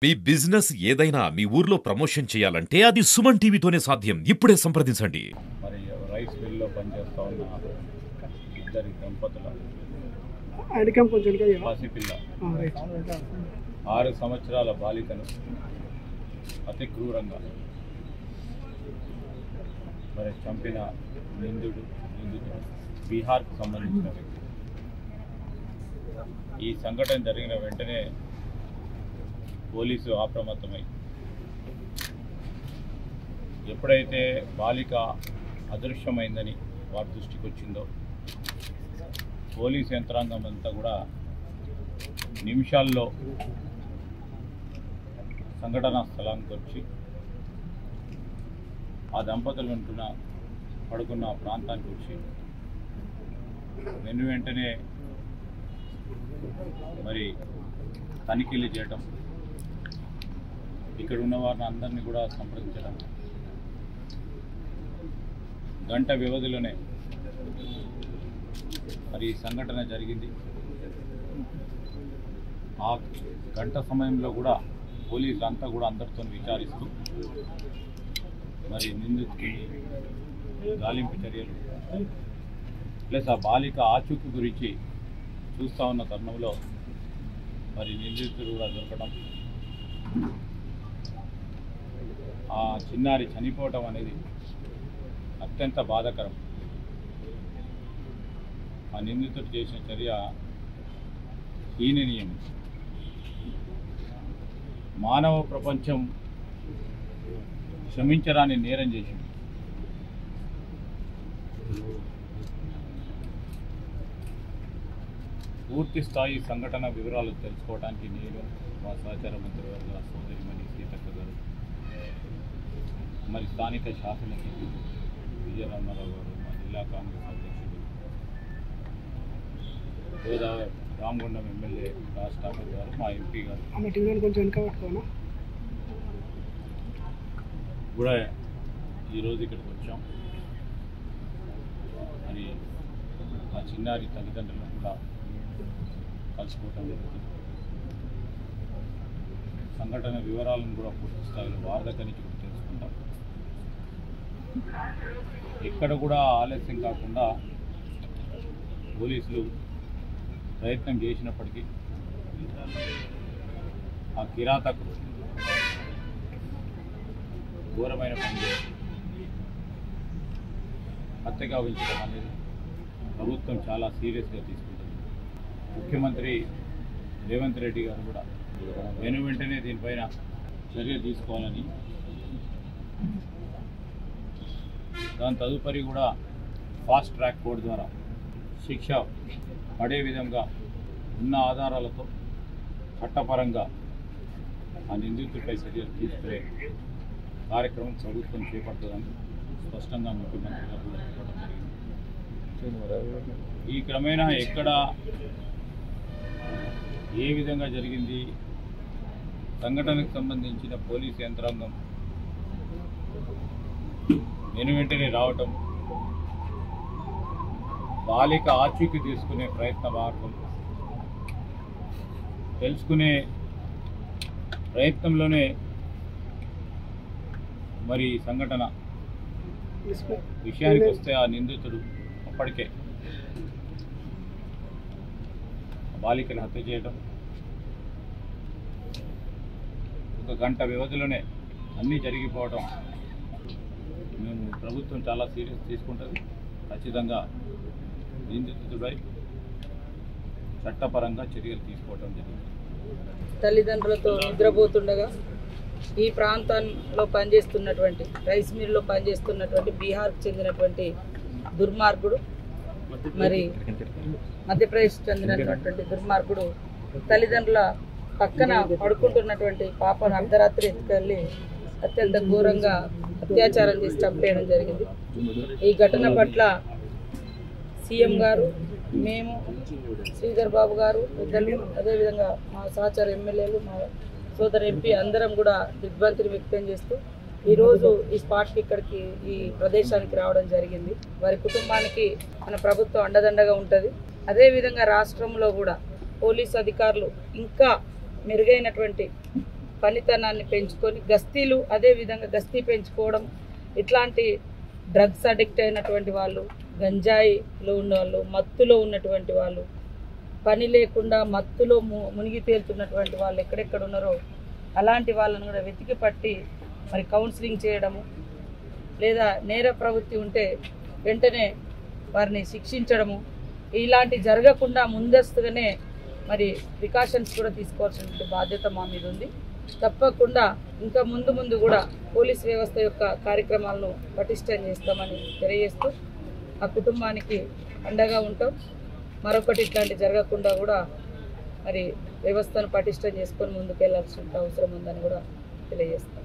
మీ business ఏదైనా మీ ఊర్లో promotion చేయాలంటే అది సుమన్ టీవీతోనే సాధ్యం. ఇప్పుడే సంప్రదించండి. మరి రైస్ మిల్లో పనిచేస్తా ఉన్న ఇద్దరి దంపతుల పసిపిల్ల 6 సంవత్సరాల బాలికను అతి క్రూరంగా మరి చంపిన నిందితుడు బీహార్కు సంబంధించిన వ్యక్తి. ఈ సంఘటన జరిగిన వెంటనే పోలీసు అప్రమత్తమై ఎప్పుడైతే బాలిక అదృశ్యమైందని వారి దృష్టికి వచ్చిందో పోలీసు యంత్రాంగం అంతా కూడా నిమిషాల్లో సంఘటనా స్థలానికి వచ్చి ఆ దంపతులు పడుకున్న ప్రాంతానికి వచ్చి వెంటనే మరి తనిఖీలు చేయటం, ఇక్కడ ఉన్న వారిని అందరినీ కూడా సంప్రదించడం, గంట వ్యవధిలోనే మరి సంఘటన జరిగింది. ఆ గంట సమయంలో కూడా పోలీసులు అంతా కూడా అందరితో విచారిస్తూ మరి నిందితుడికి గాలింపు చర్యలు ప్లస్ ఆ బాలిక ఆచూకీ గురించి చూస్తూ ఉన్న తరుణంలో మరి నిందితుడు కూడా దొరకడం, ఆ చిన్నారి చనిపోవటం అనేది అత్యంత బాధాకరం. ఆ నిందితుడు చేసిన చర్య హీననీయం. మానవ ప్రపంచం క్షమించరాని నేరం చేసింది. పూర్తి స్థాయి సంఘటన వివరాలు తెలుసుకోవడానికి నేను మా సహచార మంత్రివర్గ సోదరిమణి సీతక్క గారు, మరి స్థానిక శాసనసభ్యులు విజయరామారావు గారు, మా జిల్లా కాంగ్రెస్ అధ్యక్షుడు గోదావరి రామగుండం ఎమ్మెల్యే రాజ్ ఠాకూర్ గారు, మా ఎంపీ గారు కూడా ఈరోజు ఇక్కడికి వచ్చాం. మరి ఆ చిన్నారి తల్లిదండ్రులను కూడా కలుసుకోవటం జరుగుతుంది. సంఘటన వివరాలను కూడా పూర్తి స్థాయిలో వారి దగ్గర నుంచి కూడా తెలుసుకుంటాం. ఎక్కడ కూడా ఆలస్యం కాకుండా పోలీసులు ప్రయత్నం చేసినప్పటికీ ఆ కిరాతకుడు ఘోరమైన పని చేసి హత్య గావించడం అనేది ప్రభుత్వం చాలా సీరియస్గా తీసుకుంటుంది. ముఖ్యమంత్రి రేవంత్ రెడ్డి గారు కూడా వెంటనే దీనిపైన చర్య తీసుకోవాలని, దాని తదుపరి కూడా ఫాస్ట్ ట్రాక్ కోర్టు ద్వారా శిక్ష పడే విధంగా ఉన్న ఆధారాలతో చట్టపరంగా ఆ నిందితుడిపై చర్యలు తీసుకునే కార్యక్రమం ప్రభుత్వం చేపడుతుందని స్పష్టంగా ముఖ్యమంత్రి గారు కూడా చెప్పడం జరిగింది. ఈ క్రమేణా ఎక్కడ ఏ విధంగా జరిగింది, సంఘటనకు సంబంధించిన పోలీసు యంత్రాంగం వెంటనే రావటం, బాలిక ఆచూకీ తీసుకునే ప్రయత్న మార్గం తెలుసుకునే ప్రయత్నంలోనే మరి సంఘటన విషయానికి వస్తే ఆ నిందితుడు అప్పటికే బాలికను హత్య చేయడం, ఒక గంట వ్యవధిలోనే అన్నీ జరిగిపోవడం మేము ప్రభుత్వం చాలా సీరియస్ తీసుకుంటుంది. ఖచ్చితంగా నిందితుడిపై చట్టపరంగా చర్యలు తీసుకోవడం జరిగింది. తల్లిదండ్రులతో నిద్రపోతుండగా ఈ ప్రాంతంలో పనిచేస్తున్నటువంటి రైస్ మిల్లో పనిచేస్తున్నటువంటి బీహార్కు చెందినటువంటి దుర్మార్గుడు, మరి మధ్యప్రదేశ్ చెందినటువంటి దుర్మార్గుడు తల్లిదండ్రుల పక్కన పడుకుంటున్నటువంటి పాపను అర్ధరాత్రి ఎత్తుకెళ్ళి అత్యంత ఘోరంగా అత్యాచారం చేసి చంపేయడం జరిగింది. ఈ ఘటన పట్ల సీఎం గారు, మేము, శ్రీధర్ బాబు గారు, పెద్దలు, అదేవిధంగా మా సహచార ఎమ్మెల్యేలు, మా సోదరు ఎంపీ అందరం కూడా దిగ్భ్రాంతిని వ్యక్తం చేస్తూ ఈరోజు ఈ స్పాట్కి ఇక్కడికి ఈ ప్రదేశానికి రావడం జరిగింది. వారి కుటుంబానికి మన ప్రభుత్వం అండదండగా ఉంటుంది. అదేవిధంగా రాష్ట్రంలో కూడా పోలీసు అధికారులు ఇంకా మెరుగైనటువంటి పనితనాన్ని పెంచుకొని గస్తీలు అదేవిధంగా గస్తీ పెంచుకోవడం, ఇట్లాంటి డ్రగ్స్ అడిక్ట్ అయినటువంటి వాళ్ళు, గంజాయిలో ఉన్న వాళ్ళు, మత్తులో ఉన్నటువంటి వాళ్ళు, పని లేకుండా మత్తులో మునిగి తేలుతున్నటువంటి వాళ్ళు ఎక్కడెక్కడ ఉన్నారో అలాంటి వాళ్ళను కూడా వెతికి పట్టి మరి కౌన్సిలింగ్ చేయడము, లేదా నేర ప్రవృత్తి ఉంటే వెంటనే వారిని శిక్షించడము, ఇలాంటి జరగకుండా ముందస్తుగానే మరి ప్రికాషన్స్ కూడా తీసుకోవాల్సిన బాధ్యత మా మీద ఉంది. తప్పకుండా ఇంకా ముందు కూడా పోలీస్ వ్యవస్థ యొక్క కార్యక్రమాలను పటిష్టం చేస్తామని తెలియజేస్తూ ఆ కుటుంబానికి అండగా ఉంటాం. మరొకటి ఇట్లాంటి జరగకుండా కూడా మరి వ్యవస్థను పటిష్టం చేసుకొని ముందుకెళ్లాల్సిన అవసరం ఉందని కూడా తెలియజేస్తాం.